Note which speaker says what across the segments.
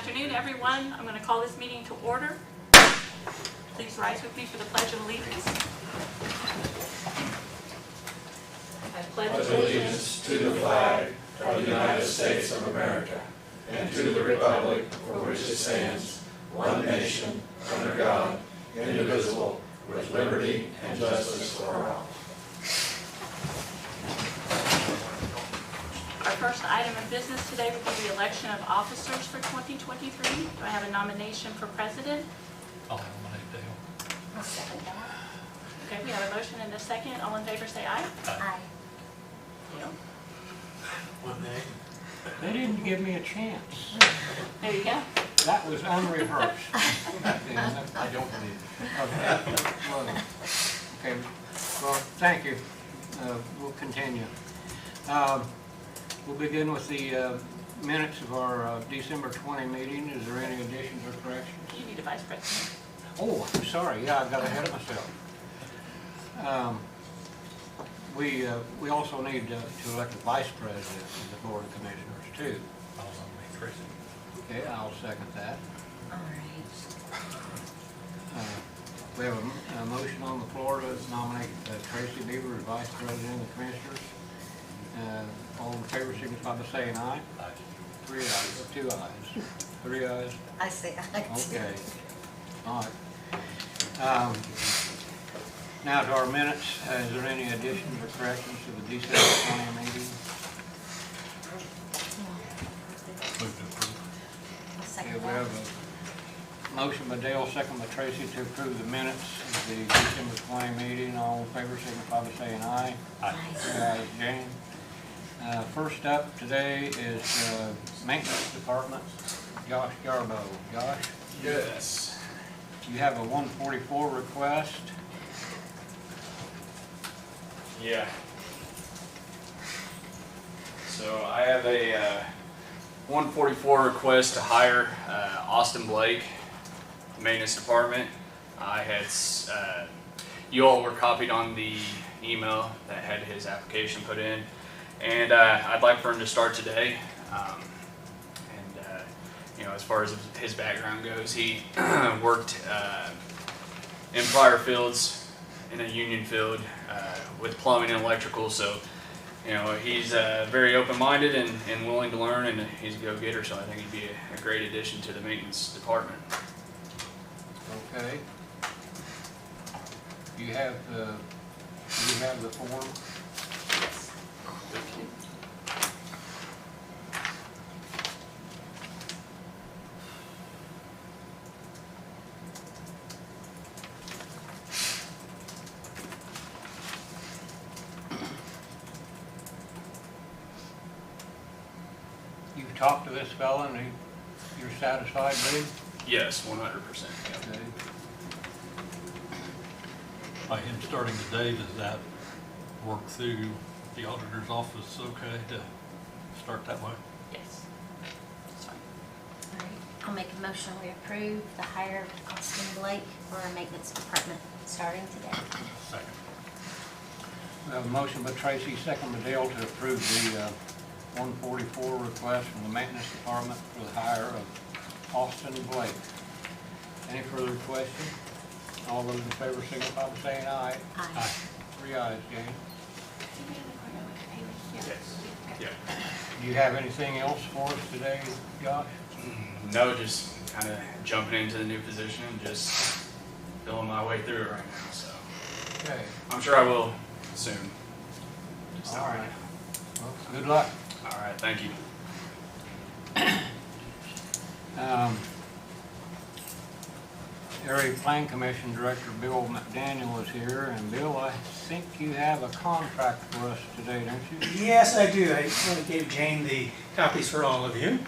Speaker 1: afternoon, everyone. I'm going to call this meeting to order. Please rise with me for the Pledge of Allegiance. I pledge
Speaker 2: allegiance to the flag of the United States of America and to the republic for which it stands, one nation, under God, indivisible, with liberty and justice for all.
Speaker 1: Our first item of business today will be the election of officers for 2023. Do I have a nomination for president?
Speaker 3: I'll nominate Dale.
Speaker 4: I'll second that.
Speaker 1: Okay, we have a motion and a second. All in favor say aye.
Speaker 4: Aye.
Speaker 1: Dale?
Speaker 3: One name.
Speaker 5: They didn't give me a chance.
Speaker 1: There you go.
Speaker 5: That was unrehearsed.
Speaker 3: I don't believe
Speaker 5: Okay, well, thank you. We'll continue. We'll begin with the minutes of our December 20 meeting. Is there any additions or corrections?
Speaker 1: You need a vice president.
Speaker 5: Oh, I'm sorry. Yeah, I got ahead of myself. We also need to elect a vice president of the Board of Commissioners, too.
Speaker 3: I'll nominate Tracy.
Speaker 5: Okay, I'll second that.
Speaker 4: All right.
Speaker 5: We have a motion on the floor to nominate Tracy Beaver as vice president of the Commissioners. All in favor, signify by saying aye.
Speaker 3: Aye.
Speaker 5: 3 ayes, 2 ayes, 3 ayes.
Speaker 4: I say aye too.
Speaker 5: Okay. All right. Now to our minutes. Is there any additions or corrections to the December 20 meeting?
Speaker 3: Move to approve.
Speaker 4: I'll
Speaker 5: Okay,
Speaker 4: second
Speaker 5: we
Speaker 4: that.
Speaker 5: have a motion by Dale, second by Tracy to approve the minutes of the December 20 meeting. All in favor, signify by saying aye.
Speaker 3: Aye.
Speaker 5: 3 ayes, Jane. First up today is Maintenance Department, Josh Garbo. Josh,
Speaker 6: Yes.
Speaker 5: you have a 144 request.
Speaker 6: Yeah. So I have a 144 request to hire Austin Blake, maintenance department. I had you all were copied on the email that had his application put in, and I'd like for him to start today. You know, as far as his background goes, he worked in prior fields in a union field with plumbing and electrical, so you know he's very open-minded and willing to learn, and he's a go-getter, so I think he'd be a great addition to the maintenance department.
Speaker 5: Okay. Do you have the form? You've talked to this fella and you're satisfied with
Speaker 6: Yes, 100%.
Speaker 5: him?
Speaker 6: Yeah.
Speaker 5: Okay.
Speaker 3: By him starting today, does that work through the auditor's office okay to start that way?
Speaker 1: Yes. Sorry.
Speaker 4: All right. I'll make a motion we approve the hire of Austin Blake for our maintenance department starting today.
Speaker 3: Second.
Speaker 5: We have a motion by Tracy, second by Dale to approve the 144 request from the maintenance department for the hire of Austin Blake. Any further question? All those in favor signify by saying aye.
Speaker 4: Aye.
Speaker 5: 3 ayes, Jane.
Speaker 6: Yes. Yeah.
Speaker 5: Do you have anything else for us today, Josh?
Speaker 6: No, just kind of jumping into the new position and just feeling my way through it right now. So
Speaker 5: Okay.
Speaker 6: I'm sure I will soon. Just
Speaker 5: All
Speaker 6: not
Speaker 5: right.
Speaker 6: right
Speaker 5: Well, good luck.
Speaker 6: now. All right. Thank you.
Speaker 5: Area Plan Commission Director Bill McDaniel is here, and Bill, I think you have a contract for us today, don't you?
Speaker 7: Yes, I do. I only gave Jane the copies for all of you.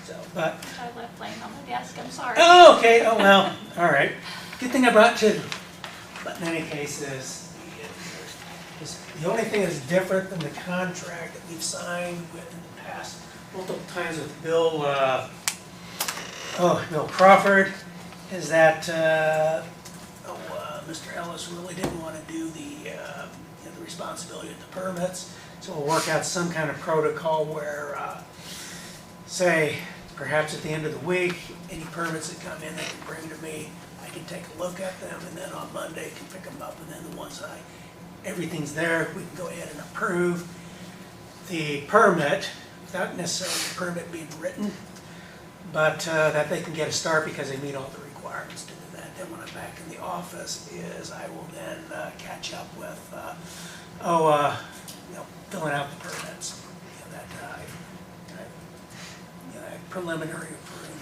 Speaker 7: So, but,
Speaker 1: I left laying on my desk. I'm sorry.
Speaker 7: oh, okay, oh, well, all right. Good thing I brought two. But in any case, the only thing that's different than the contract that we've signed with in the past multiple times with Bill Crawford is that Mr. Ellis really didn't want to do the responsibility of the permits. So we'll work out some kind of protocol where, say, perhaps at the end of the week, any permits that come in, they can bring to me. I can take a look at them, and then on Monday, can pick them up, and then the ones everything's there, we can go ahead and approve the permit, without necessarily the permit being written, but that they can get a start because they meet all the requirements to do that. Then when I'm back in the office I will then catch up with, filling out the permits, that preliminary approval.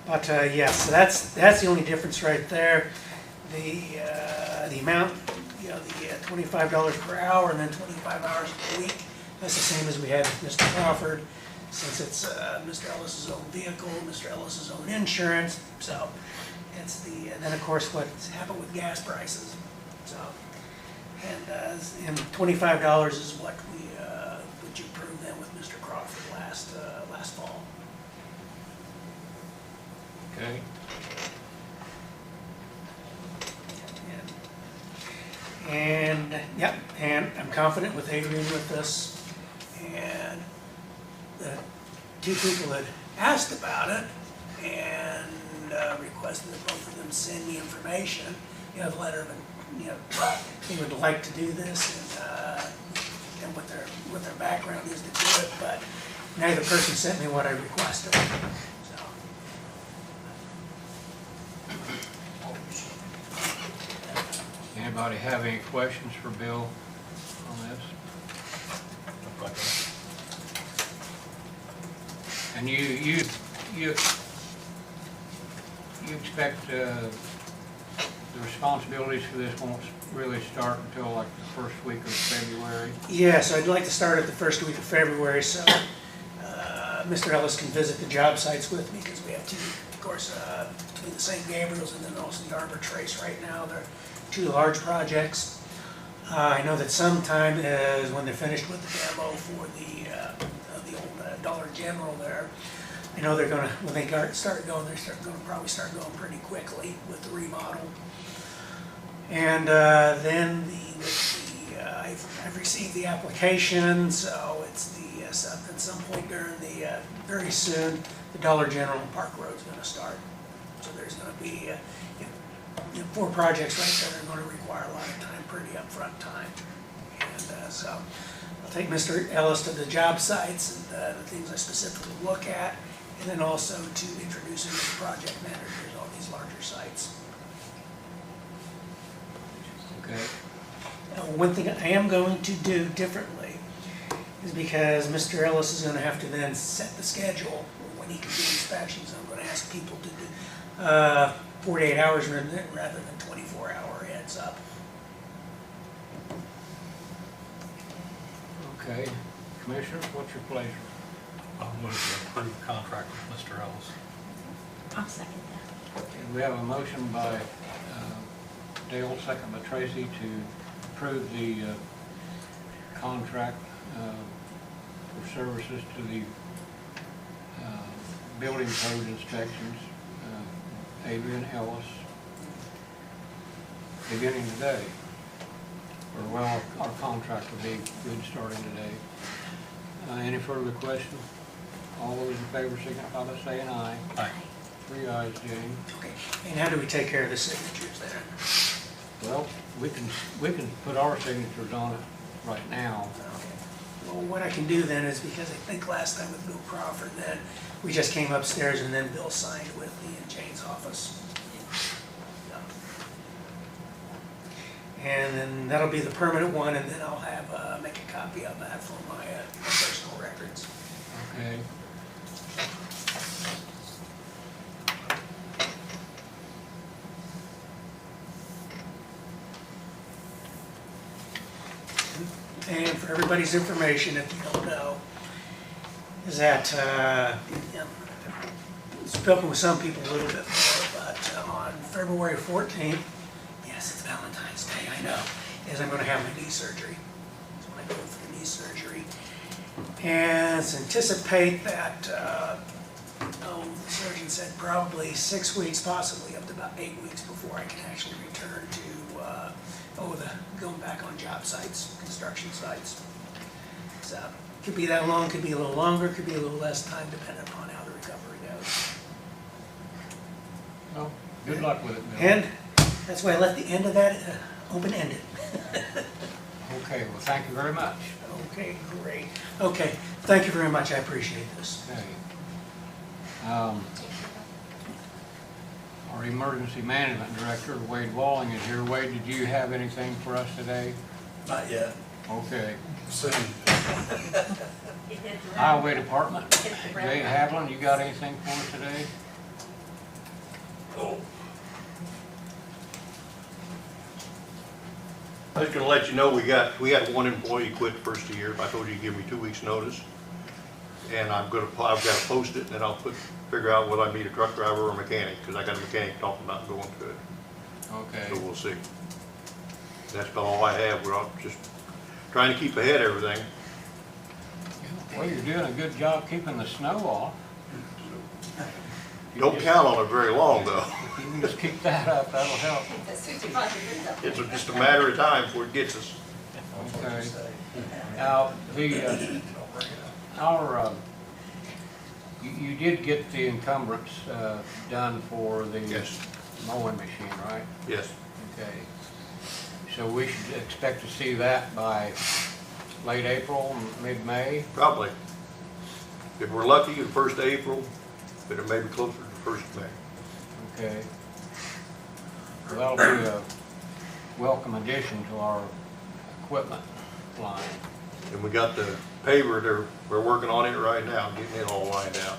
Speaker 7: But yes, so that's the only difference right there. The amount, the $25 per hour and then 25 hours a week, that's the same as we had with Mr. Crawford, since it's Mr. Ellis's own vehicle, Mr. Ellis's own insurance, so it's and then of course what's happened with gas prices, so, and $25 is what you approved then with Mr. Crawford last fall.
Speaker 5: Okay.
Speaker 7: And, yep, and I'm confident with Adrian with this. And the two people had asked about it and requested that both of them send me information, the letter of, they would like to do this and what their background is to do it, but neither person sent me what I requested, so.
Speaker 5: Anybody have any questions for Bill on this? And you expect the responsibilities for this won't really start until like the first week of February?
Speaker 7: Yeah, so I'd like to start at the first week of February, so Mr. Ellis can visit the job sites with me, because we have two, of course, between the St. Gabriel's and then also the Arbor Trace right now. They're two large projects. I know that sometime is when they're finished with the demo for the old Dollar General there. I know they're gonna, when they start going, probably start going pretty quickly with the remodel. And then I've received the application, so it's at some point during very soon, the Dollar General and Park Road's gonna start. So there's gonna be 4 projects right there that are going to require a lot of time, pretty upfront time. And so I'll take Mr. Ellis to the job sites and the things I specifically look at, and then also to introduce him as project managers on these larger sites.
Speaker 5: Okay.
Speaker 7: One thing I am going to do differently is because Mr. Ellis is going to have to then set the schedule when he can do inspections. I'm going to ask people to do 48 hours rather than 24-hour heads up.
Speaker 5: Okay. Commissioners, what's your pleasure?
Speaker 3: I'll move to approve the contract with Mr. Ellis.
Speaker 4: I'll second that.
Speaker 5: Okay, we have a motion by Dale, second by Tracy, to approve the contract for services to the building code inspections. Adrian Ellis, beginning today. Or well, our contract will be good starting today. Any further questions? All those in favor signify by saying aye.
Speaker 3: Aye.
Speaker 5: 3 ayes, Jane.
Speaker 7: Okay. And how do we take care of the signatures there?
Speaker 5: Well, we can put our signatures on it right now.
Speaker 7: Okay. Well, what I can do then is, because I think last time with Bill Crawford, then we just came upstairs and then Bill signed with me in Jane's office. And then that'll be the permanent one, and then I'll have make a copy of that for my personal records.
Speaker 5: Okay.
Speaker 7: And for everybody's information, if you don't know, is that I've spoken with some people a little bit more, but on February 14th, yes, it's Valentine's Day, I know, is I'm going to have my knee surgery. So when I go for the knee surgery, and anticipate that, the surgeon said probably 6 weeks, possibly up to about 8 weeks before I can actually return to going back on job sites, construction sites. So, could be that long, could be a little longer, could be a little less time, depending upon how the recovery goes.
Speaker 5: Well, good luck with it, Bill.
Speaker 7: And that's why I left the end of that open-ended.
Speaker 5: Okay, well, thank you very much.
Speaker 7: Okay, great. Okay, thank you very much, I appreciate this.
Speaker 5: Okay. Our Emergency Management Director, Wade Walling, is here. Wade, did you have anything for us today?
Speaker 2: Not yet.
Speaker 5: Okay.
Speaker 2: Soon.
Speaker 5: Highway Department, Jay Havlin, you got anything for us today?
Speaker 8: I was gonna let you know, we had one employee quit the first of the year. I told you to give me 2 weeks' notice. And I've gotta post it, and then I'll figure out whether I need a truck driver or a mechanic, because I got a mechanic talking about going to it.
Speaker 5: Okay.
Speaker 8: So we'll see. That's about all I have. We're all just trying to keep ahead of everything.
Speaker 5: Well, you're doing a good job keeping the snow off.
Speaker 8: Don't count on it very long, though.
Speaker 5: If you can just keep that up, that'll help.
Speaker 8: It's just a matter of time before it gets us.
Speaker 5: Okay. Now, you did get the encumbrance done for the
Speaker 8: Yes.
Speaker 5: mowing machine, right?
Speaker 8: Yes.
Speaker 5: Okay. So we should expect to see that by late April, mid-May?
Speaker 8: Probably. If we're lucky, the 1st of April, but it may be closer to the 1st of May.
Speaker 5: Okay. Well, that'll be a welcome addition to our equipment line.
Speaker 8: And we got the paver, we're working on it right now, getting it all lined out.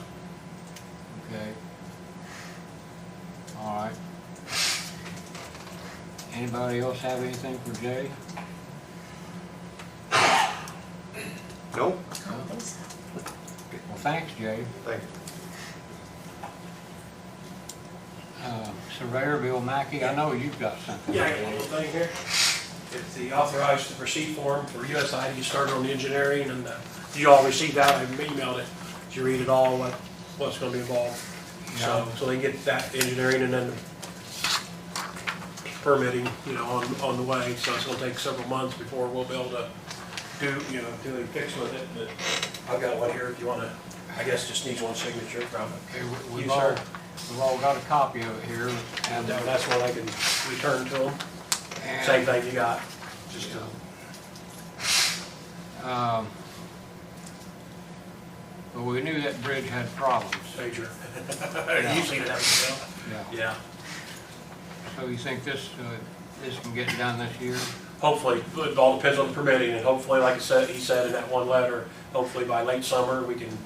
Speaker 5: Okay. All right. Anybody else have anything for Jay?
Speaker 8: Nope,
Speaker 4: I don't think so.
Speaker 5: Well, thanks, Jay.
Speaker 8: thank you.
Speaker 5: Surveyor Bill Mackey, I know you've got something.
Speaker 9: Yeah, I got one little thing here. It's the authorized to proceed form for USI. You started on the engineering, and you all received that. I emailed it. Did you read it all, what's gonna be involved?
Speaker 5: Yeah.
Speaker 9: So they get that engineering and then the permitting, on the way. So it's gonna take several months before we'll be able to do any fix with it. But I've got one here if you wanna, I guess just needs one signature from
Speaker 5: Okay,
Speaker 9: you,
Speaker 5: we've
Speaker 9: sir.
Speaker 5: all got a copy of it here,
Speaker 9: And
Speaker 5: and,
Speaker 9: that's one I can return to them. Same thing you got. Just,
Speaker 5: but we knew that bridge had problems.
Speaker 9: major. You've seen it, haven't you,
Speaker 5: Yeah.
Speaker 9: Bill? Yeah.
Speaker 5: So you think this can get done this year?
Speaker 9: Hopefully, it all depends on the permitting, and hopefully, like he said in that one letter, hopefully by late summer, we can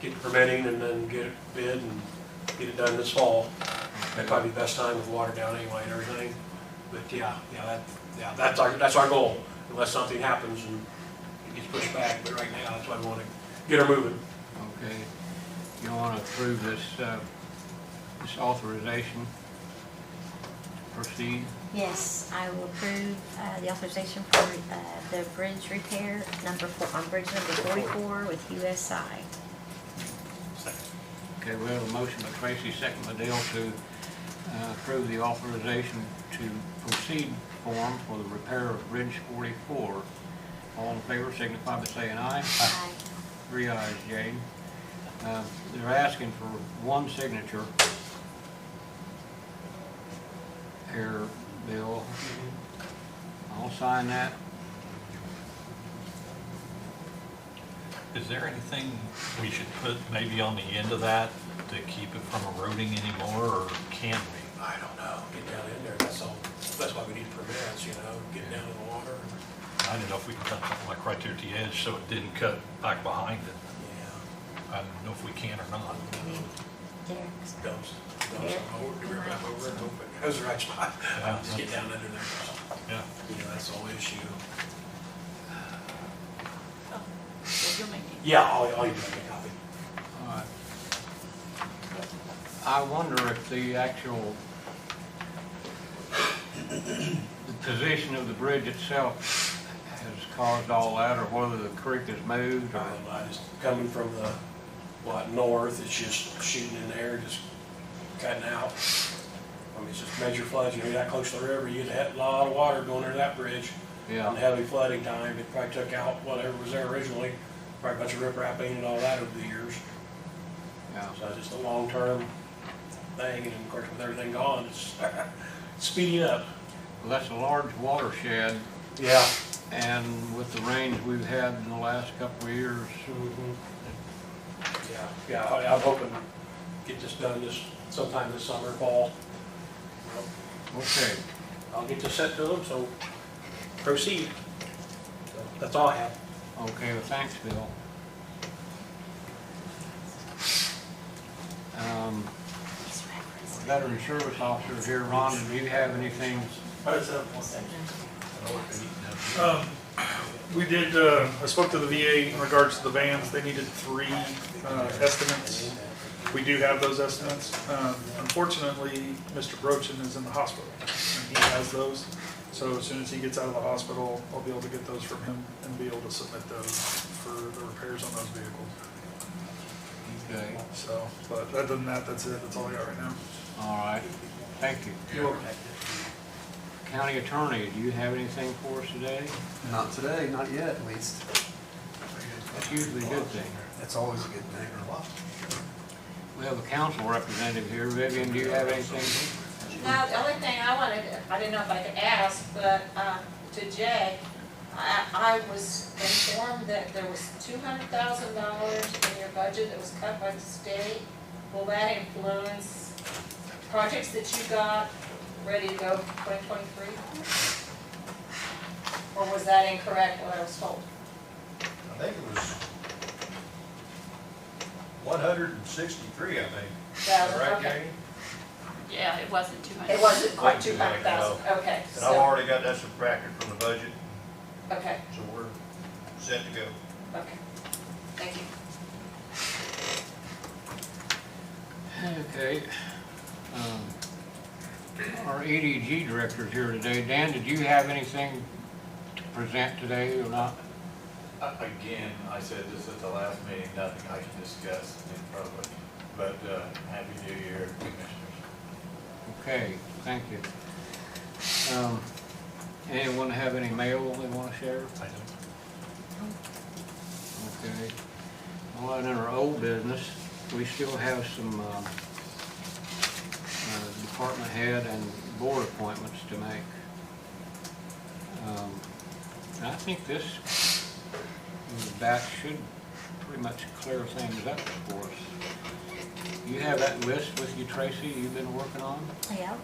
Speaker 9: get the permitting and then get it bid and get it done this fall. That'd probably be the best time with water down anyway and everything. But that's our goal, unless something happens and it gets pushed back. But right now, that's why we want to get her moving.
Speaker 5: Okay. You want to approve this authorization to proceed?
Speaker 4: Yes, I will approve the authorization for the bridge repair on bridge number 44 with USI.
Speaker 5: Okay, we have a motion by Tracy, second by Dale to approve the authorization to proceed form for the repair of Bridge 44. All in favor signify by saying aye.
Speaker 4: Aye.
Speaker 5: 3 ayes, Jane. They're asking for one signature. Here, Bill. I'll sign that.
Speaker 3: Is there anything we should put maybe on the end of that to keep it from eroding anymore, or can we?
Speaker 9: I don't know. Get down in there. That's all. That's why we need permits. Getting down in the water.
Speaker 3: I don't know if we can cut something like right there at the edge so it didn't cut back behind it.
Speaker 9: Yeah.
Speaker 3: I don't know if we can or not.
Speaker 4: Derek's.
Speaker 9: Goes up over and open. That was the right spot.
Speaker 3: Yeah.
Speaker 9: Just get down under there.
Speaker 3: Yeah.
Speaker 9: That's the whole issue.
Speaker 1: So you'll make it.
Speaker 9: Yeah, I'll even make a copy.
Speaker 5: All right. I wonder if the actual the position of the bridge itself has caused all that, or whether the creek has moved, or
Speaker 9: Just coming from the, north, it's just shooting in there, just cutting out. I mean, it's just major floods. You're that close to the river, you'd have a lot of water going under that bridge.
Speaker 5: Yeah.
Speaker 9: On heavy flooding time, it probably took out whatever was there originally, probably a bunch of riprapping and all that over the years.
Speaker 5: Yeah.
Speaker 9: So it's just a long-term thing, and of course with everything gone, it's speeding up.
Speaker 5: Well, that's a large watershed,
Speaker 9: Yeah.
Speaker 5: and with the rains we've had in the last couple of years,
Speaker 9: Yeah, I'm hoping to get this done sometime this summer, fall.
Speaker 5: okay.
Speaker 9: I'll get this set to them, so proceed. So that's all I have.
Speaker 5: Okay, well, thanks, Bill. Veteran Service Officer here, Ron, do you have anything?
Speaker 10: We did, I spoke to the VA in regards to the vans. They needed 3 estimates. We do have those estimates. Unfortunately, Mr. Brochin is in the hospital, and he has those. So as soon as he gets out of the hospital, I'll be able to get those from him and be able to submit those for the repairs on those vehicles.
Speaker 5: Okay,
Speaker 10: So, but other than that, that's it. That's all I got right now.
Speaker 5: all right, thank you.
Speaker 10: You're welcome.
Speaker 5: County Attorney, do you have anything for us today?
Speaker 2: Not today, not yet at least.
Speaker 5: That's usually a good thing.
Speaker 2: That's always a good thing.
Speaker 5: We have a council representative here. Vivian, do you have anything?
Speaker 11: No, the only thing I wanted, I didn't know if I could ask, but to Jay, I was informed that there was $200,000 in your budget that was cut by the state. Will that influence projects that you got ready to go for 2023? Or was that incorrect, what I was told?
Speaker 8: I think it was 163, I think.
Speaker 11: Okay.
Speaker 1: Yeah, it wasn't 200.
Speaker 11: It wasn't quite
Speaker 8: Wasn't
Speaker 11: 200,000, okay.
Speaker 8: And I've
Speaker 11: So,
Speaker 8: already got that subtracted from the budget,
Speaker 11: okay,
Speaker 8: so we're set to go.
Speaker 11: okay. Thank you.
Speaker 5: Okay. Our EDG director's here today. Dan, did you have anything to present today or not?
Speaker 12: Again, I said this at the last meeting, nothing I can discuss in public, but Happy New Year, Commissioners.
Speaker 5: Okay, thank you. Anyone have any mail they want to share?
Speaker 3: I don't.
Speaker 5: Okay. Well, and in our old business, we still have some department head and board appointments to make. And I think this batch should pretty much clear things up for us. You have that list with you, Tracy, you've been working on?
Speaker 4: Yeah.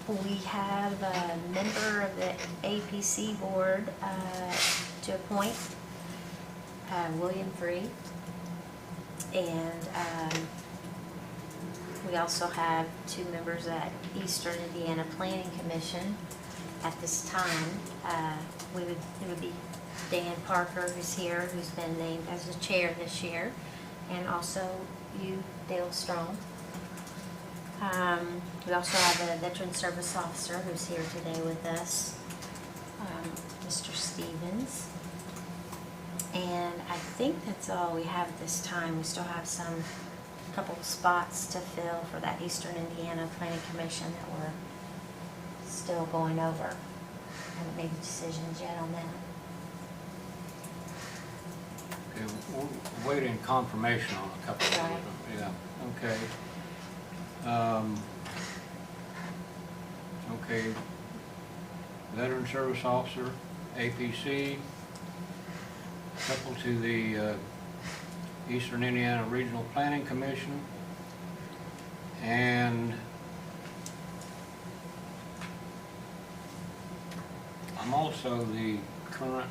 Speaker 4: We have a member of the APC board to appoint, William Free. And we also have 2 members at Eastern Indiana Planning Commission. At this time, it would be Dan Parker, who's here, who's been named as the chair this year, and also you, Dale Strong. We also have a veteran service officer who's here today with us, Mr. Stevens. And I think that's all we have at this time. We still have couple spots to fill for that Eastern Indiana Planning Commission that we're still going over. Haven't made decisions yet on that.
Speaker 5: Okay, we're waiting confirmation on a couple of them, yeah, okay. Okay, veteran service officer, APC, couple to the Eastern Indiana Regional Planning Commission, and I'm also the current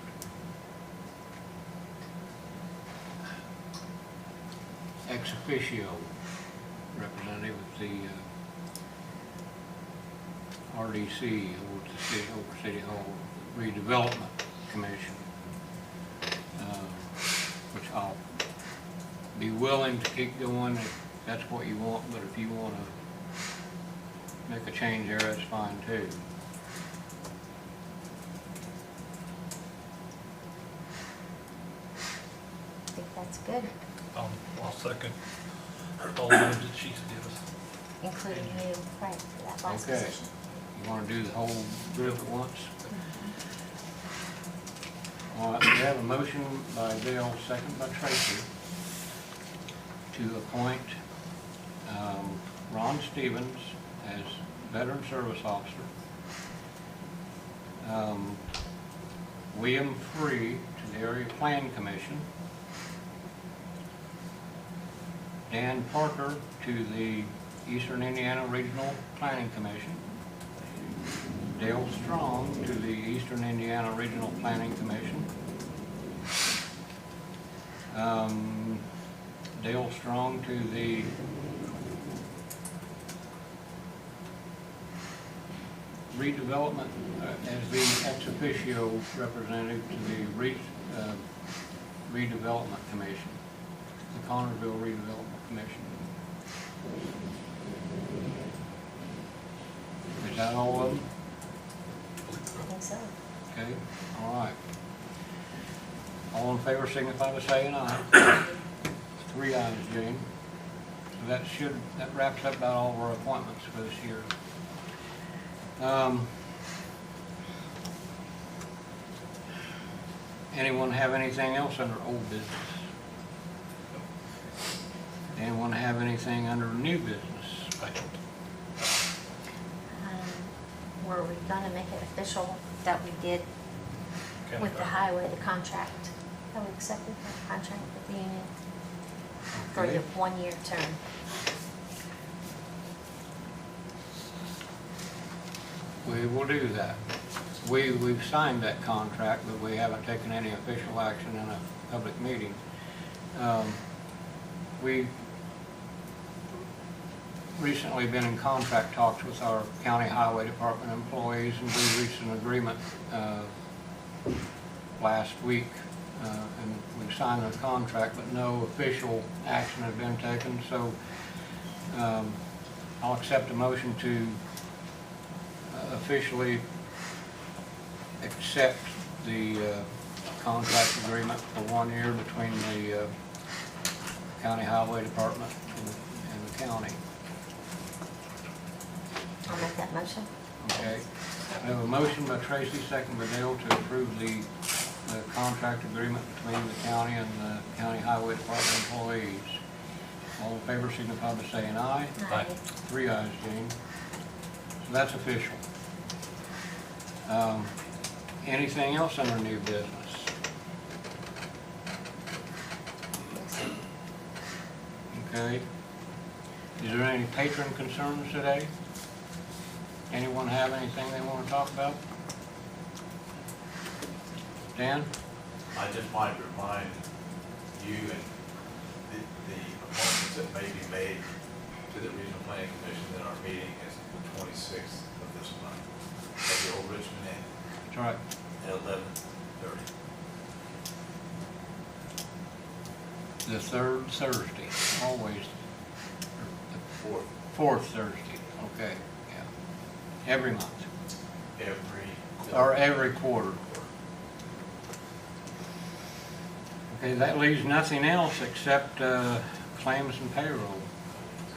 Speaker 5: ex officio representative of the RDC, over City Hall Redevelopment Commission, which I'll be willing to keep going if that's what you want, but if you want to make a change there, that's fine too.
Speaker 4: I think that's good,
Speaker 3: I'll second all the names that she's given us.
Speaker 4: including you, right, for that last
Speaker 5: Okay.
Speaker 4: position.
Speaker 5: Want to do the whole group at once? All right, we have a motion by Dale, second by Tracy, to appoint Ron Stevens as Veteran Service Officer, William Free to the Area Plan Commission, Dan Parker to the Eastern Indiana Regional Planning Commission, Dale Strong to the Eastern Indiana Regional Planning Commission, Dale Strong to the redevelopment, as the ex officio representative to the redevelopment commission, the Connersville Redevelopment Commission. Is that all of them?
Speaker 4: I think so.
Speaker 5: Okay, all right. All in favor signify by saying aye. 3 ayes, Jane. So that wraps up about all of our appointments for this year. Anyone have anything else under old business? Anyone have anything under new business?
Speaker 4: Were we gonna make it official that we did with the highway, the contract, that we accepted the contract with the union for the
Speaker 5: Okay.
Speaker 4: 1-year term?
Speaker 5: We will do that. We've signed that contract, but we haven't taken any official action in a public meeting. We've recently been in contract talks with our county highway department employees, and we reached an agreement last week, and we've signed the contract, but no official action has been taken. So I'll accept a motion to officially accept the contract agreement for 1 year between the county highway department and the county.
Speaker 4: I'll make that motion.
Speaker 5: Okay. I have a motion by Tracy, second by Dale, to approve the contract agreement between the county and the county highway department employees. All in favor signify by saying aye.
Speaker 4: Aye.
Speaker 5: 3 ayes, Jane. So that's official. Anything else under new business? Okay. Is there any patron concerns today? Anyone have anything they want to talk about? Dan?
Speaker 12: I just might remind you and the appointments that may be made to the Regional Planning Commission that our meeting is the 26th of this month at the old Richmond Inn
Speaker 5: That's right.
Speaker 12: at 11:30.
Speaker 5: The third Thursday, always. The fourth Thursday, okay, yeah. Every month, or every quarter. Okay, that leaves nothing else except claims and payroll.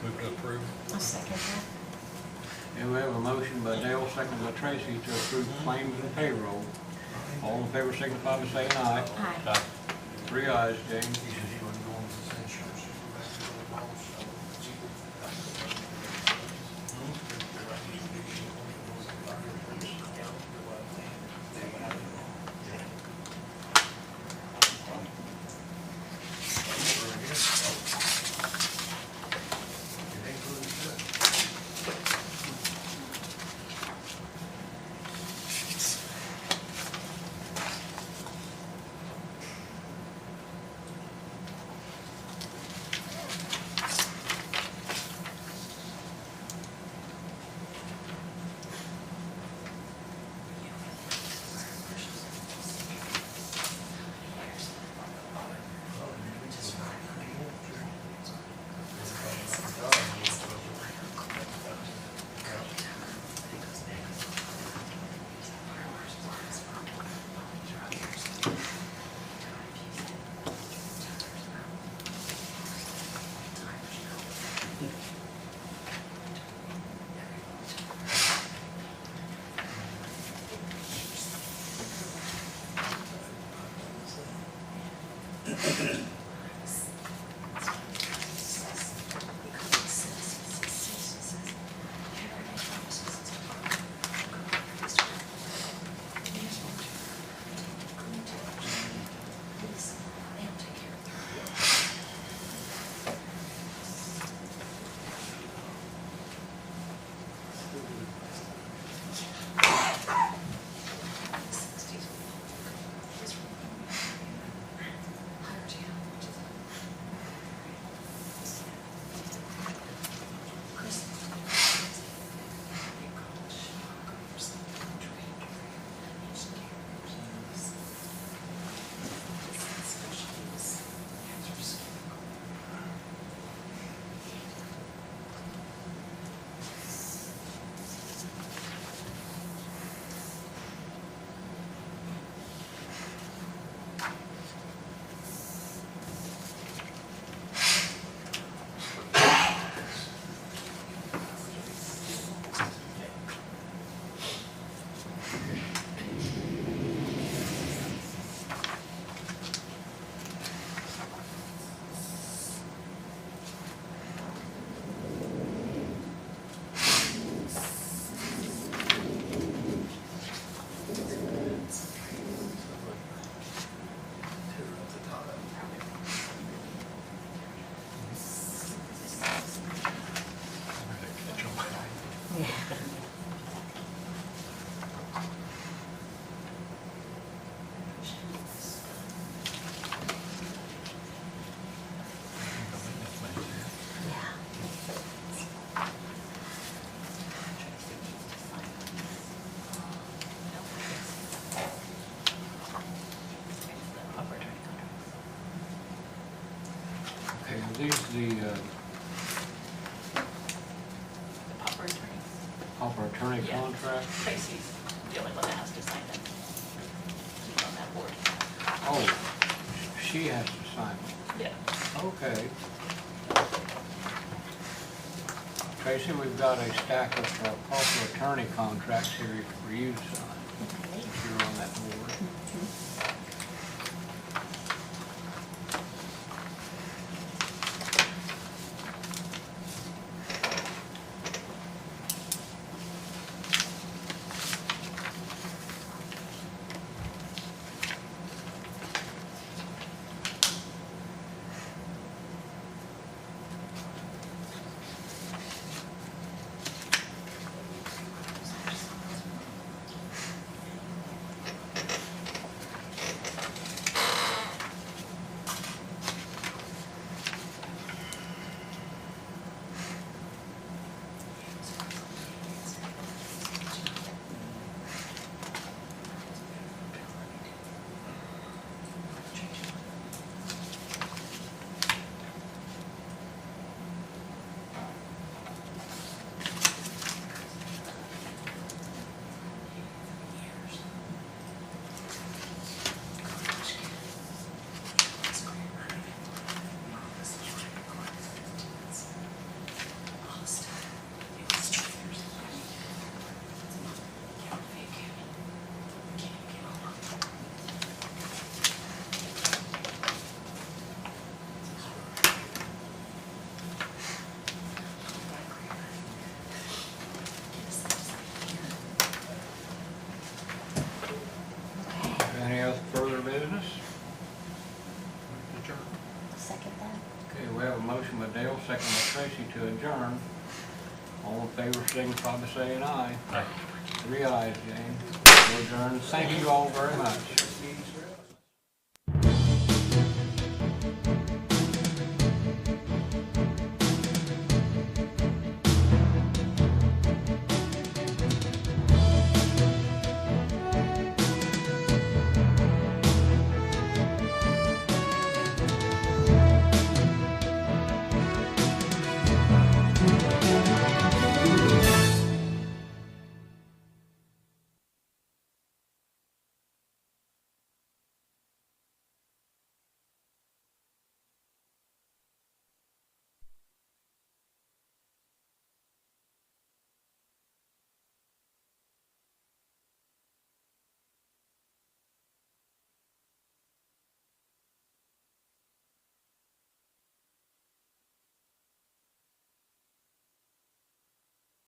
Speaker 3: Move to approve.
Speaker 4: I'll second that.
Speaker 5: And we have a motion by Dale, second by Tracy, to approve claims and payroll. All in favor signify by saying aye.
Speaker 4: Aye.
Speaker 5: 3 ayes, James. Okay, are these the
Speaker 1: Pauper attorney.
Speaker 5: Pauper attorney
Speaker 1: Yeah.
Speaker 5: contract?
Speaker 1: Tracy's the only one that has to sign it. She's on that board.
Speaker 5: Oh, she has to sign it.
Speaker 1: Yeah.
Speaker 5: Okay. Tracy, we've got a stack of Pauper attorney contracts here for you to sign, if you're on that board. Any other further business?
Speaker 4: Second that.
Speaker 5: Okay, we have a motion by Dale, second by Tracy to adjourn. All in favor, signify by saying aye.
Speaker 3: Aye.
Speaker 5: 3 ayes, Jane. We're adjourned. Thank you all very much.